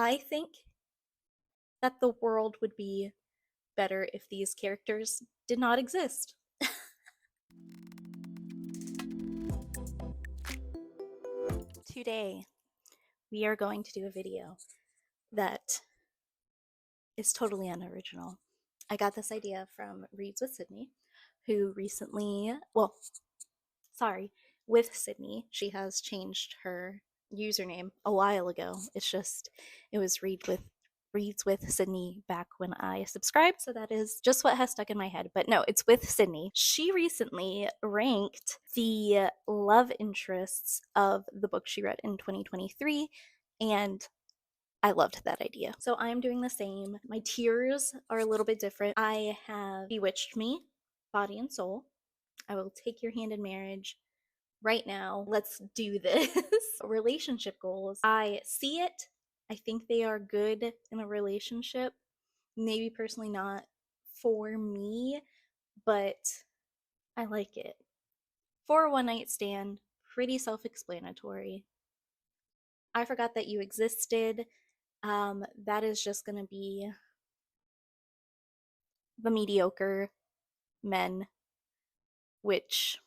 I think that the world would be better if these characters did not exist. Today, we are going to do a video that is totally unoriginal. I got this idea from Rhys with Sydney, who recently, with Sydney. She has changed her username a while ago. It was Reads with Sydney back when I subscribed, so that is just what has stuck in my head. But no, it's with Sydney. She recently ranked the love interests of the book she read in 2023, and I loved that idea. So I'm doing the same. My tiers are a little bit different. I have Bewitched Me, Body and Soul. I Will Take Your Hand in Marriage, Right Now, Let's Do This. Relationship goals. I see it. I think they are good in a relationship. Maybe personally not for me, but I like it. For a one night stand, pretty self explanatory. I Forgot That You Existed. That is just going to be the mediocre men, which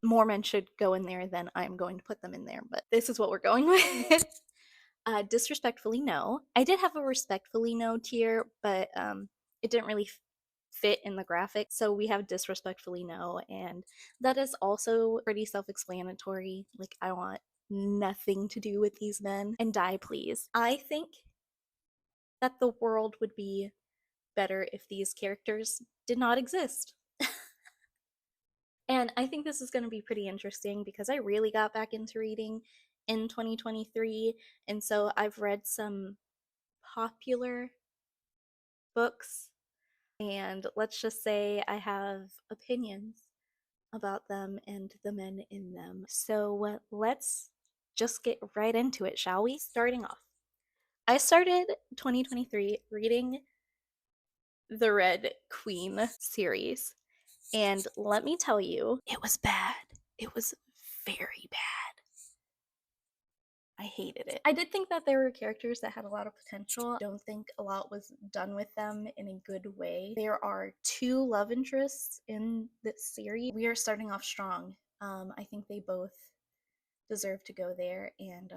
more men should go in there than I'm going to put them in there, but this is what we're going with. Disrespectfully no. I did have a respectfully no tier, but it didn't really fit in the graphic, so we have disrespectfully no, and that is also pretty self-explanatory. Like, I want nothing to do with these men, and die please. I think that the world would be better if these characters did not exist. And I think this is going to be pretty interesting because I really got back into reading in 2023, and so I've read some popular books, and let's just say I have opinions about them and the men in them. So let's just get right into it, shall we? Starting off, I started 2023 reading the Red Queen series, and let me tell you, it was bad. It was very bad. I hated it. I did think that there were characters that had a lot of potential. I don't think a lot was done with them in a good way. There are two love interests in this series. We are starting off strong. I think they both deserve to go there, and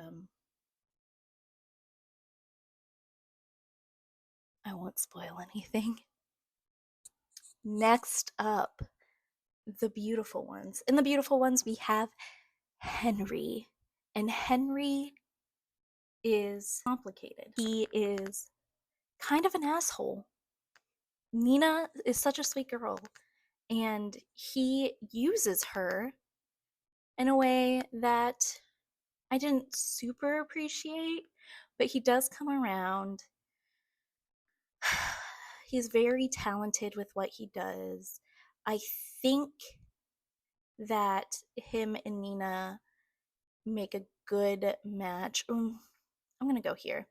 I won't spoil anything. Next up, the beautiful ones. In the beautiful ones, we have Henry. And Henry is complicated. He is kind of an asshole. Nina is such a sweet girl, and he uses her in a way that I didn't super appreciate, but he does come around. He's very talented with what he does. I think that him and Nina make a good match. I'm gonna go here.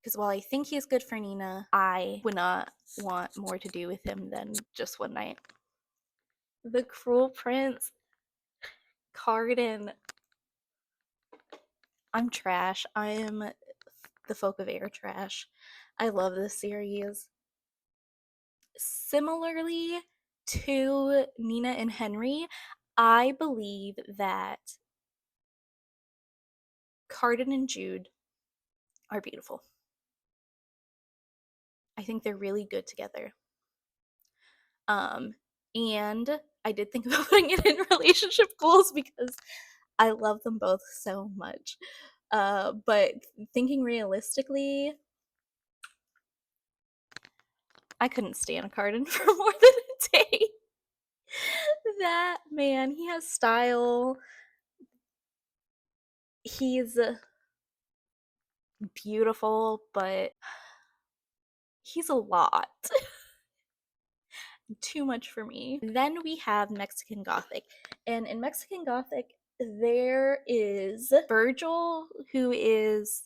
Because while I think he's good for Nina, I would not want more to do with him than just one night. The Cruel Prince, Cardan. I'm trash. I am the folk of air trash. I love this series. Similarly to Nina and Henry, I believe that Cardan and Jude are beautiful. I think they're really good together. And I did think about putting it in relationship goals because I love them both so much. But thinking realistically, I couldn't stand a Cardan for more than a day. That man, he has style. He's beautiful, but he's a lot. Too much for me. Then we have Mexican Gothic. And in Mexican Gothic, there is Virgil, who is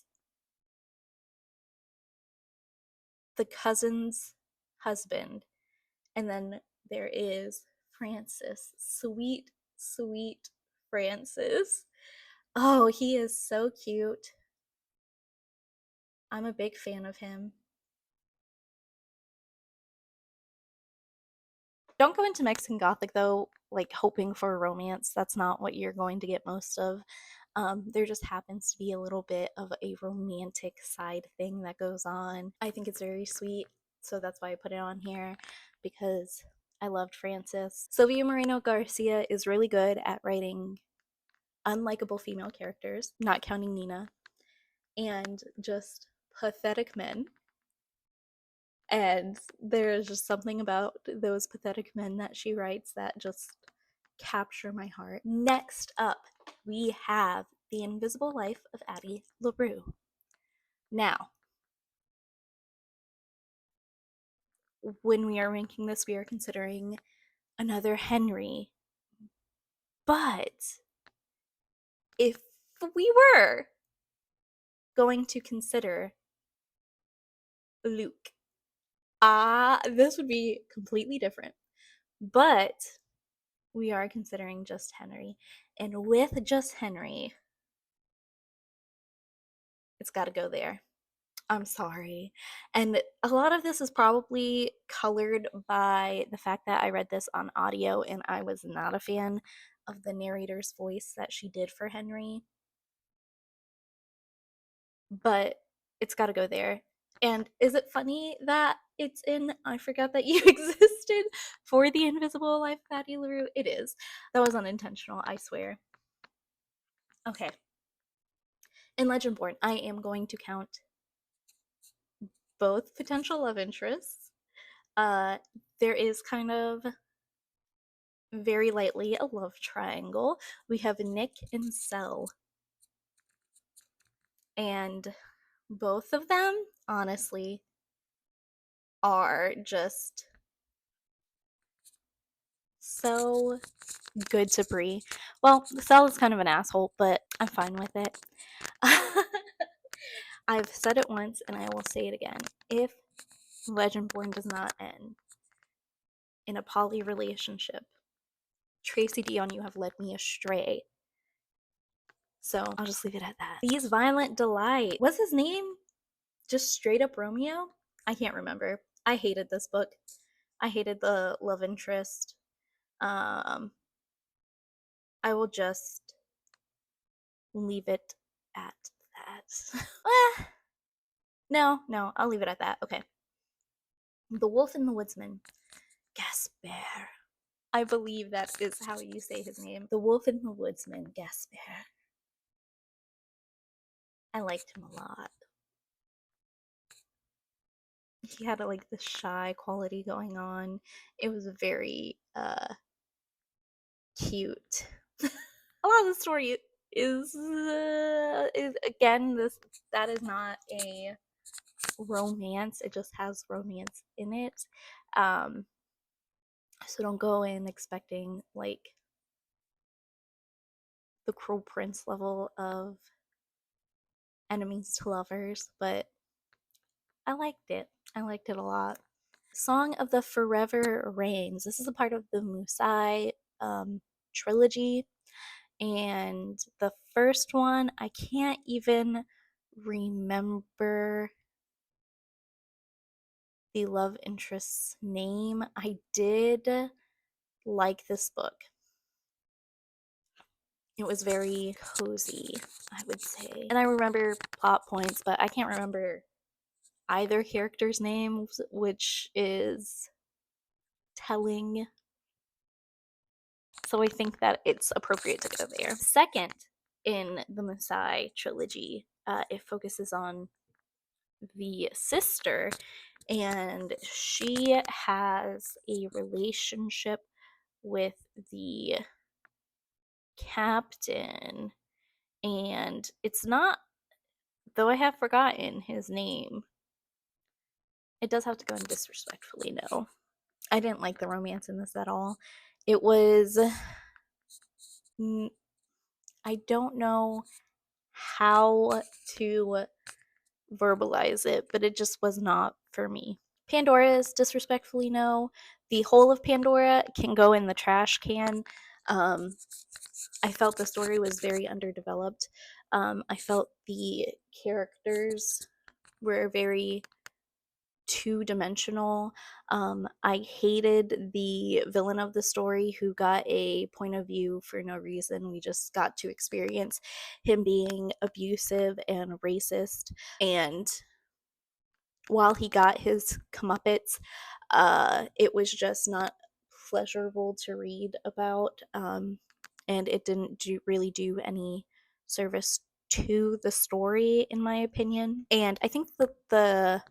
the cousin's husband. And then there is Francis. Sweet, sweet Francis. Oh, he is so cute. I'm a big fan of him. Don't go into Mexican Gothic though, like hoping for a romance. That's not what you're going to get most of. There just happens to be a little bit of a romantic side thing that goes on. I think it's very sweet, so that's why I put it on here because I loved Francis. Sylvia Moreno Garcia is really good at writing unlikable female characters, not counting Nina, and just pathetic men. And there's just something about those pathetic men that she writes that just capture my heart. Next up, we have The Invisible Life of Addie LaRue. Now, when we are ranking this, we are considering another Henry. But if we were going to consider Luke, this would be completely different. But we are considering just Henry. And with just Henry, it's got to go there. I'm sorry. And a lot of this is probably colored by the fact that I read this on audio and I was not a fan of the narrator's voice that she did for Henry. But it's got to go there. And is it funny that it's in I Forgot That You Existed for The Invisible Life of Addie LaRue? It is. That was unintentional, I swear. Okay. In Legendborn, I am going to count both potential love interests. There is kind of very lightly a love triangle. We have Nick and Sel. And both of them, honestly, are just so good to Bree. Well, Sel is kind of an asshole, but I'm fine with it. I've said it once and I will say it again. If Legendborn does not end in a poly relationship, Tracy Dion, you have led me astray. So I'll just leave it at that. These Violent Delight. What's his name? Just straight up Romeo? I can't remember. I hated this book. I hated the love interest. I will just leave it at that. No, I'll leave it at that. Okay. The Wolf and the Woodsman. Gasper. I believe that is how you say his name. The Wolf and the Woodsman. Gasper. I liked him a lot. He had like this shy quality going on. It was very cute. A lot of the story is again that is not a romance. It just has romance in it. So don't go in expecting like the Cruel Prince level of enemies to lovers, but I liked it. I liked it a lot. Song of the Forever Rains. This is a part of the Musai trilogy. And the first one, I can't even remember the love interest's name. I did like this book. It was very cozy, I would say. And I remember plot points, but I can't remember either character's names, which is telling. So I think that it's appropriate to go there. Second, in the Masai trilogy, it focuses on the sister, and she has a relationship with the captain, and it's not, though I have forgotten his name, it does have to go in disrespectfully. No, I didn't like the romance in this at all. It was, I don't know how to verbalize it, but it just was not for me. Pandora's disrespectfully no. The whole of Pandora can go in the trash can. I felt the story was very underdeveloped. I felt the characters were very two-dimensional. I hated the villain of the story who got a point of view for no reason. We just got to experience him being abusive and racist. And while he got his comeuppance, it was just not pleasurable to read about. And it didn't really do any service to the story, in my opinion. And I think that the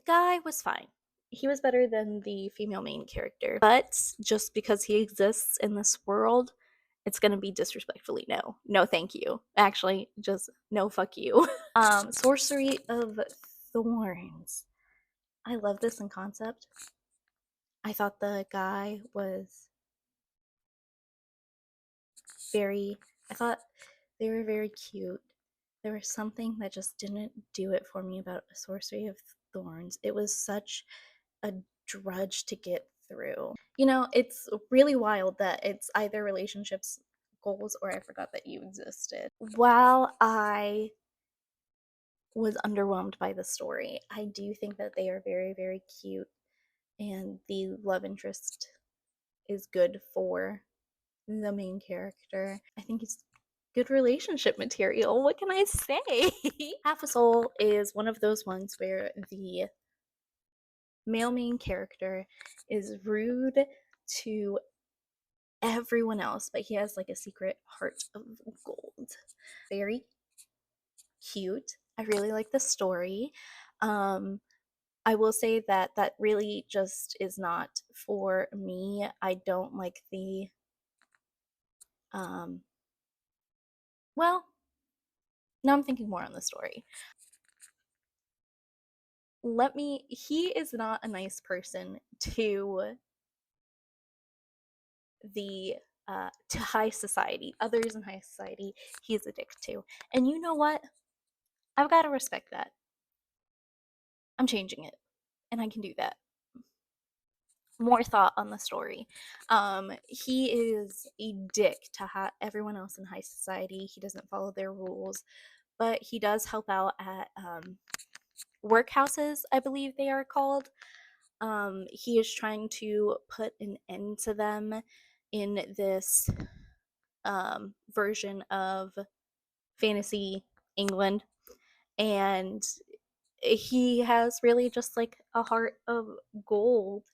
guy was fine. He was better than the female main character. But just because he exists in this world, it's gonna be disrespectfully no. No, thank you. Actually, just no, fuck you. Sorcery of Thorns. I love this in concept. I thought the guy was very, I thought they were very cute. There was something that just didn't do it for me about a Sorcery of Thorns. It was such a drudge to get through. You know, it's really wild that it's either relationships, goals, or I forgot that you existed. While I was underwhelmed by the story, I do think that they are very, very cute, and the love interest is good for the main character. I think it's good relationship material. What can I say? Half a Soul is one of those ones where the male main character is rude to everyone else, but he has like a secret heart of gold. Very cute. I really like the story. I will say that that really just is not for me. I don't like the um well, now I'm thinking more on the story. He is not a nice person to the to high society, others in high society. He's a dick to. And you know what? I've got to respect that. I'm changing it, and I can do that. More thought on the story. He is a dick to everyone else in high society. He doesn't follow their rules, but he does help out at workhouses, I believe they are called. He is trying to put an end to them in this version of fantasy England, and he has really just like a heart of gold,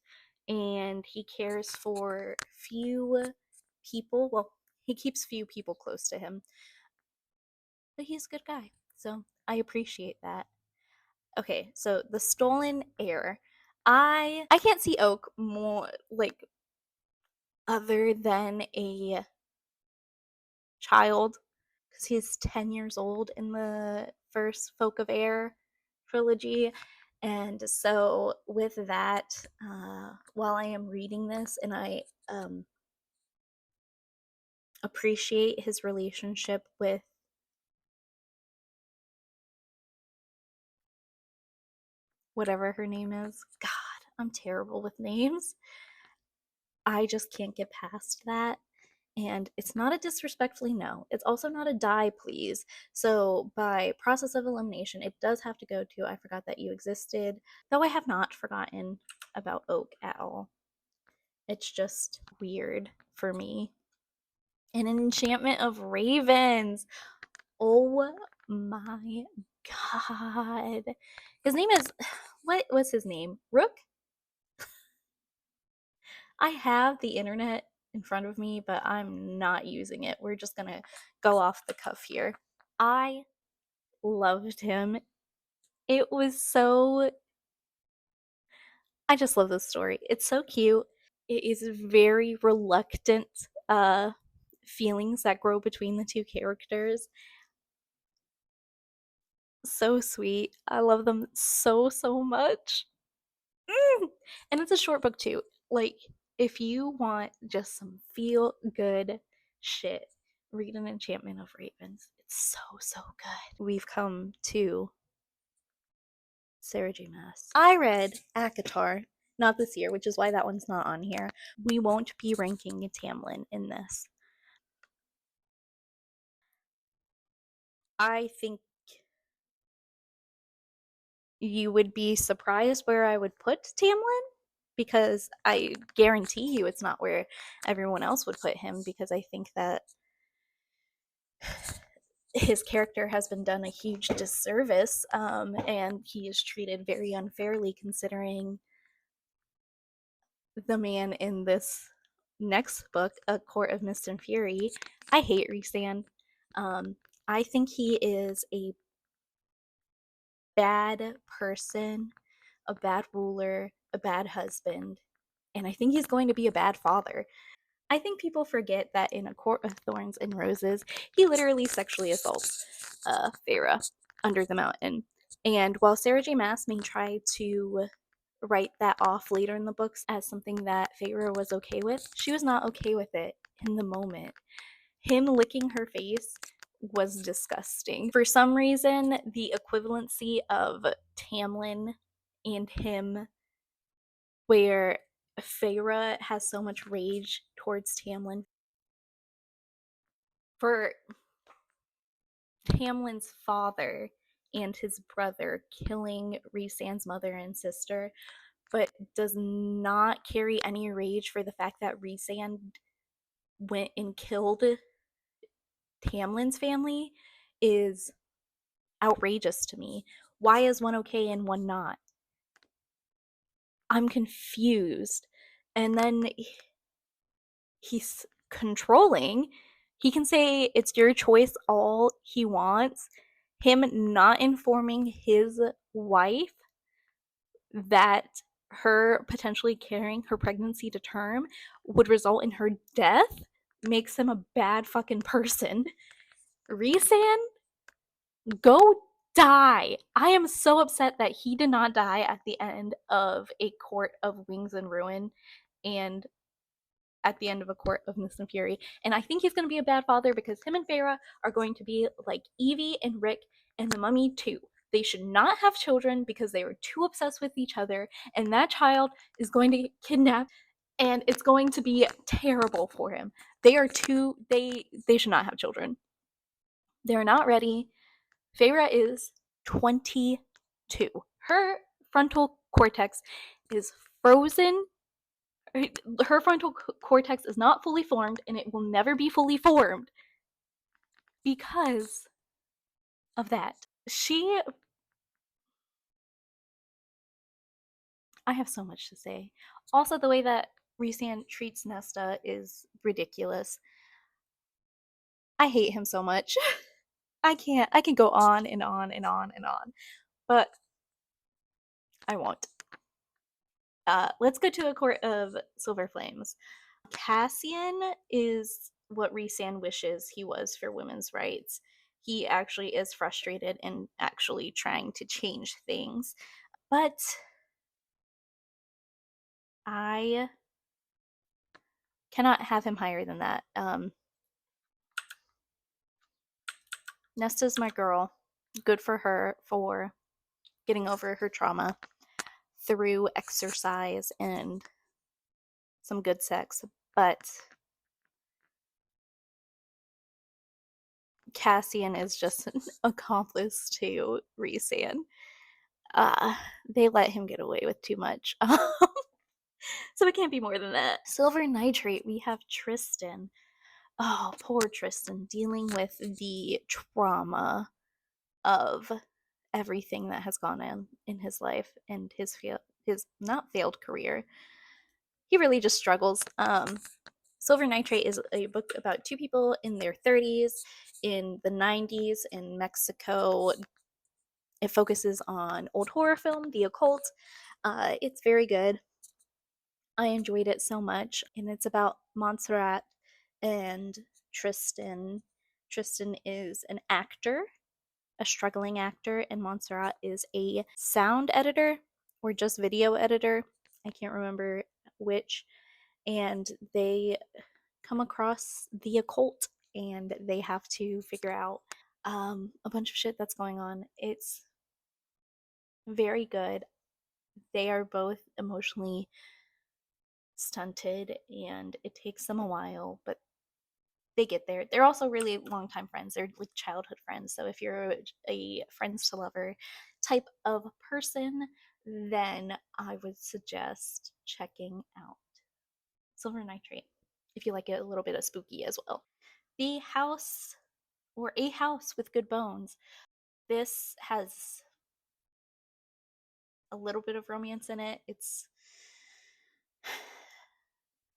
and he cares for few people. Well, he keeps few people close to him, but he's a good guy, so I appreciate that. Okay, so the stolen heir. I can't see Oak more like other than a child, because he's 10 years old in the first Folk of Air trilogy. And so, with that, while I am reading this and I appreciate his relationship with whatever her name is, God, I'm terrible with names. I just can't get past that. And it's not a disrespectfully no. It's also not a die, please. So, by process of elimination, it does have to go to I Forgot That You Existed, though I have not forgotten about Oak at all. It's just weird for me. An Enchantment of Ravens. Oh my god. His name is what was his name? Rook? I have the internet in front of me, but I'm not using it. We're just gonna go off the cuff here. I loved him. It was so. I just love this story. It's so cute. It is very reluctant feelings that grow between the two characters. So sweet. I love them so, so much. And it's a short book too. Like, if you want just some feel good shit, read An Enchantment of Ravens. It's so, so good. We've come to Sarah J. Maas. I read ACOTAR Not this year, which is why that one's not on here. We won't be ranking Tamlin in this. I think you would be surprised where I would put Tamlin, because I guarantee you it's not where everyone else would put him, because I think that his character has been done a huge disservice, and he is treated very unfairly, considering the man in this next book, A Court of Mist and Fury. I hate Rhys. I think he is a bad person, a bad ruler, a bad husband, and I think he's going to be a bad father. I think people forget that in A Court of Thorns and Roses, he literally sexually assaults Feyre under the mountain. And while Sarah J. Maas may try to write that off later in the books as something that Feyre was okay with, she was not okay with it in the moment. Him licking her face was disgusting. For some reason, the equivalency of Tamlin and him, where Feyre has so much rage towards Tamlin for Tamlin's father and his brother killing Rhysand's mother and sister, but does not carry any rage for the fact that Rhysand went and killed Tamlin's family, is outrageous to me. Why is one okay and one not? I'm confused. And then he's controlling. He can say it's your choice all he wants. Him not informing his wife that her potentially carrying her pregnancy to term would result in her death makes him a bad fucking person. Rhysand, go die. I am so upset that he did not die at the end of A Court of Wings and Ruin and at the end of A Court of Mist and Fury. And I think he's going to be a bad father, because him and Feyre are going to be like Evie and Rick and the Mummy too. They should not have children because they are too obsessed with each other, and that child is going to get kidnapped, and it's going to be terrible for him. They are too they should not have children. They're not ready. Feyre is 22. Her frontal cortex is frozen. Her frontal cortex is not fully formed, and it will never be fully formed because of that. I have so much to say. Also, the way that Rhysand treats Nesta is ridiculous. I hate him so much. I can go on and on and on and on, but I won't. Let's go to A Court of Silver Flames. Cassian is what Rhysand wishes he was for women's rights. He actually is frustrated and actually trying to change things. But I cannot have him higher than that. Nesta's my girl. Good for her for getting over her trauma through exercise and some good sex. But Cassian is just an accomplice to Rhysand. They let him get away with too much. So it can't be more than that. Silver Nitrate, we have Tristan. Oh, poor Tristan, dealing with the trauma of everything that has gone on in his life and his not failed career. He really just struggles. Silver Nitrate is a book about two people in their 30s in the 90s in Mexico. It focuses on old horror film, the occult. It's very good. I enjoyed it so much, and it's about Montserrat and Tristan. Tristan is an actor, a struggling actor, and Montserrat is a sound editor or just video editor. I can't remember which. And they come across the occult, and they have to figure out a bunch of shit that's going on. It's very good. they are both emotionally stunted and it takes them a while, but they get there. They're also really longtime friends. They're like childhood friends. So if you're a friends to lover type of person, then I would suggest checking out Silver Nitrate if you like it a little bit of spooky as well. The House or A House with Good Bones. This has a little bit of romance in it. It's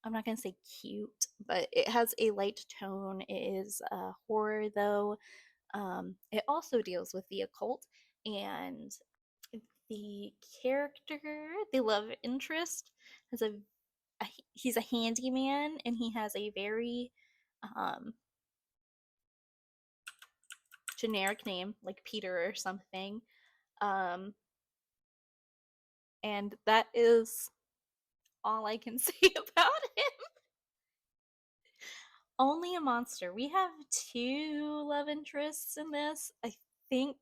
I'm not gonna say cute, but it has a light tone. It is horror though. It also deals with the occult and the character, the love interest, has a he's a handyman and he has a very um, generic name like Peter or something. Um, and that is all I can say about him. Only a monster. We have two love interests in this. I think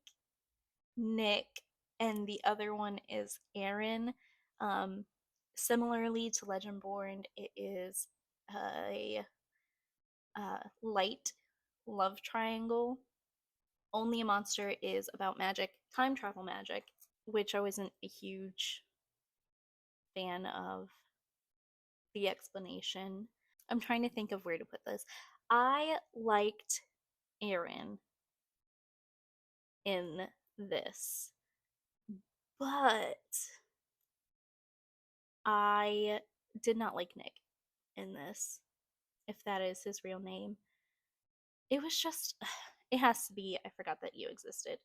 Nick and the other one is Aaron. Um, Similarly to Legendborn, it is a light love triangle. Only a Monster is about magic, time travel magic, which I wasn't a huge fan of the explanation. I'm trying to think of where to put this. I liked Aaron in this, but I did not like Nick in this, if that is his real name. It was just, it has to be, I forgot that you existed.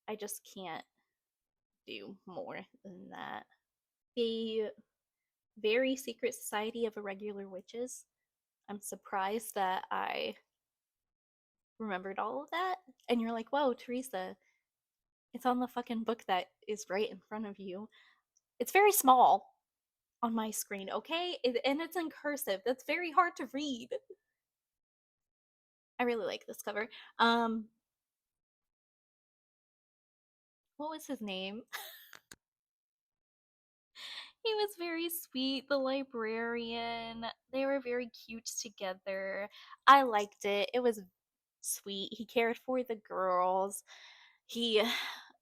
I just can't do more than that. The Very Secret Society of Irregular Witches. I'm surprised that I remembered all of that. And you're like, whoa, Teresa, it's on the fucking book that is right in front of you. It's very small on my screen, okay? And it's in cursive. That's very hard to read. I really like this cover. What was his name? He was very sweet, the librarian. They were very cute together. I liked it. It was sweet. He cared for the girls. He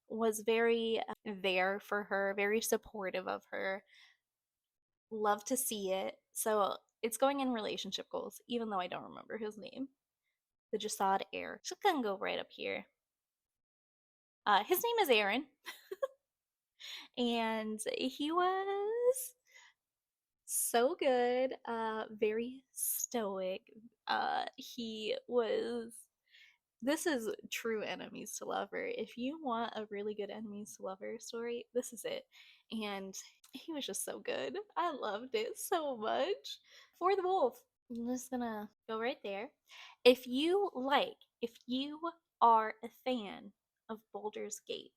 was very there for her, very supportive of her. Love to see it. So it's going in relationship goals, even though I don't remember his name. The Jasad heir. Just gonna go right up here. His name is Aaron, and he was so good, very stoic. He was. This is true enemies to lover. If you want a really good enemies to lover story, this is it. And he was just so good. I loved it so much. For the Wolf. I'm just gonna go right there. If you are a fan of Boulder's Gate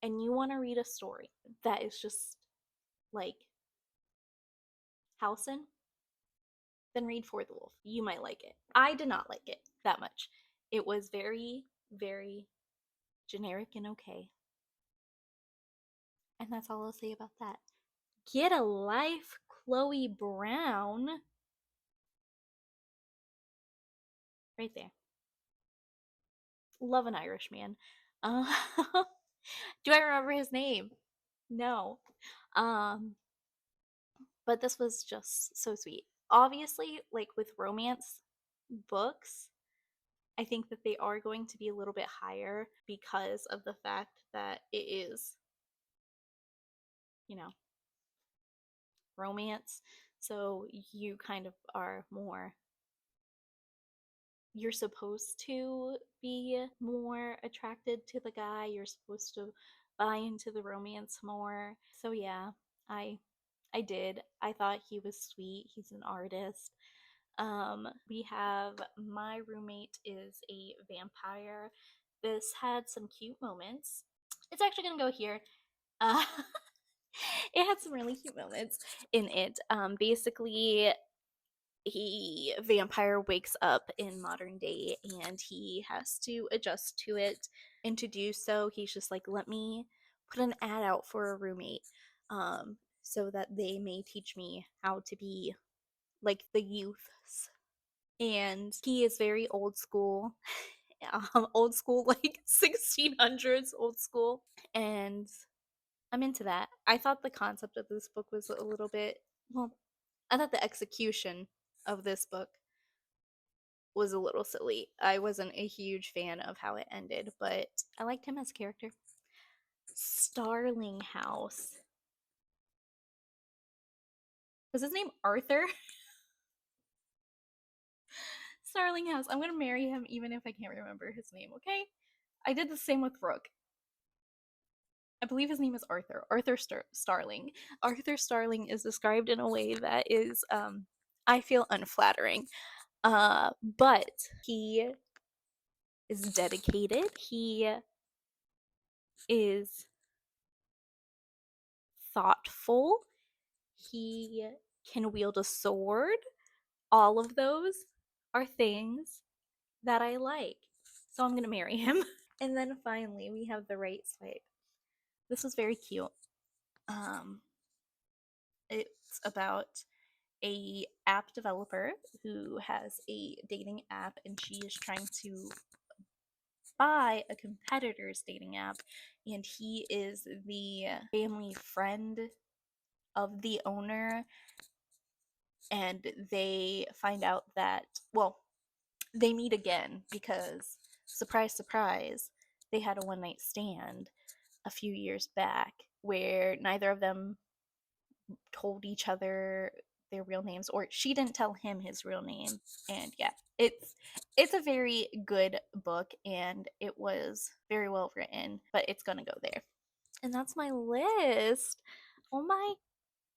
and you want to read a story that is just like Howson, then read For the Wolf. You might like it. I did not like it that much. It was very, very generic and okay. And that's all I'll say about that. Get a Life, Chloe Brown. Right there. Love an Irishman. Uh, do I remember his name? No. Um, but this was just so sweet. Obviously, like with romance books, I think that they are going to be a little bit higher because of the fact that it is, you know, romance. So you kind of are more, you're supposed to be more attracted to the guy. You're supposed to buy into the romance more. So yeah, I I did. I thought he was sweet. He's an artist. We have My Roommate is a Vampire. This had some cute moments. It's actually gonna go here. Uh, it had some really cute moments in it. Basically, he vampire wakes up in modern day and he has to adjust to it. And to do so, he's just like, let me put an ad out for a roommate. so that they may teach me how to be like the youths. And he is very old school, old school, like 1600s old school. And I'm into that. I thought the concept of this book was a little bit, well, I thought the execution of this book was a little silly. I wasn't a huge fan of how it ended, but I liked him as a character. Starling House. Was his name Arthur? Starling House. I'm gonna marry him even if I can't remember his name, okay? I did the same with Rook. I believe his name is Arthur. Arthur Starling. Arthur Starling is described in a way that is, I feel, unflattering. But he is dedicated. He is thoughtful. He can wield a sword. All of those are things that I like. So I'm going to marry him. And then finally, we have the right swipe. This was very cute. It's about a app developer who has a dating app, and she is trying to buy a competitor's dating app, and he is the family friend of the owner. And they find out that, well, they meet again because, surprise, surprise, they had a one night stand a few years back where neither of them told each other their real names, or she didn't tell him his real name. And yeah, it's a very good book, and it was very well written, but it's gonna go there. And that's my list. Oh my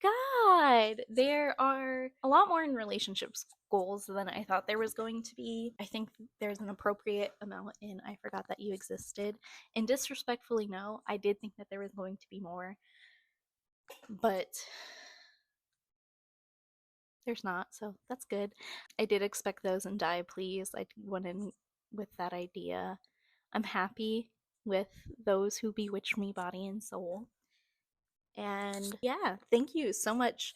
god, there are a lot more in relationships goals than I thought there was going to be. I think there's an appropriate amount in I Forgot That You Existed. And disrespectfully, no, I did think that there was going to be more, but there's not, so that's good. I did expect those in Die Please. I went in with that idea. I'm happy with Those Who Bewitch Me Body and Soul. And yeah, thank you so much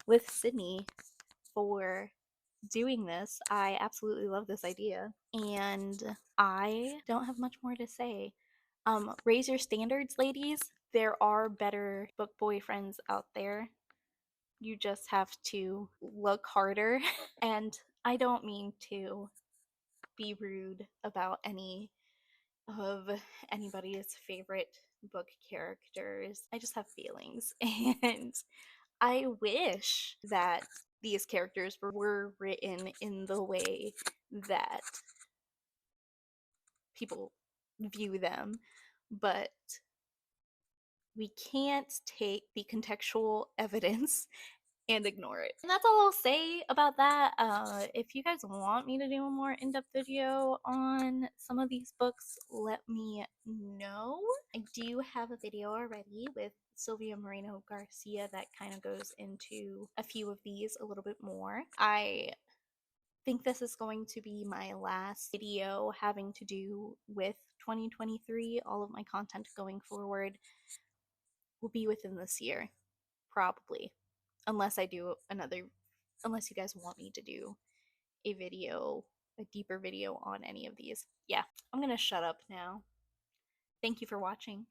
with Sydney for doing this. I absolutely love this idea, and I don't have much more to say. Raise your standards, ladies. There are better book boyfriends out there. You just have to look harder. And I don't mean to be rude about any of anybody's favorite book characters. I just have feelings. And I wish that these characters were written in the way that people view them, but we can't take the contextual evidence and ignore it. And that's all I'll say about that. If you guys want me to do a more in-depth video on some of these books, let me know. I do have a video already with Sylvia Moreno Garcia that kind of goes into a few of these a little bit more. I think this is going to be my last video having to do with 2023. All of my content going forward will be within this year, probably. Unless unless you guys want me to do a video, a deeper video on any of these. Yeah, I'm gonna shut up now. Thank you for watching.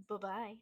Bye bye.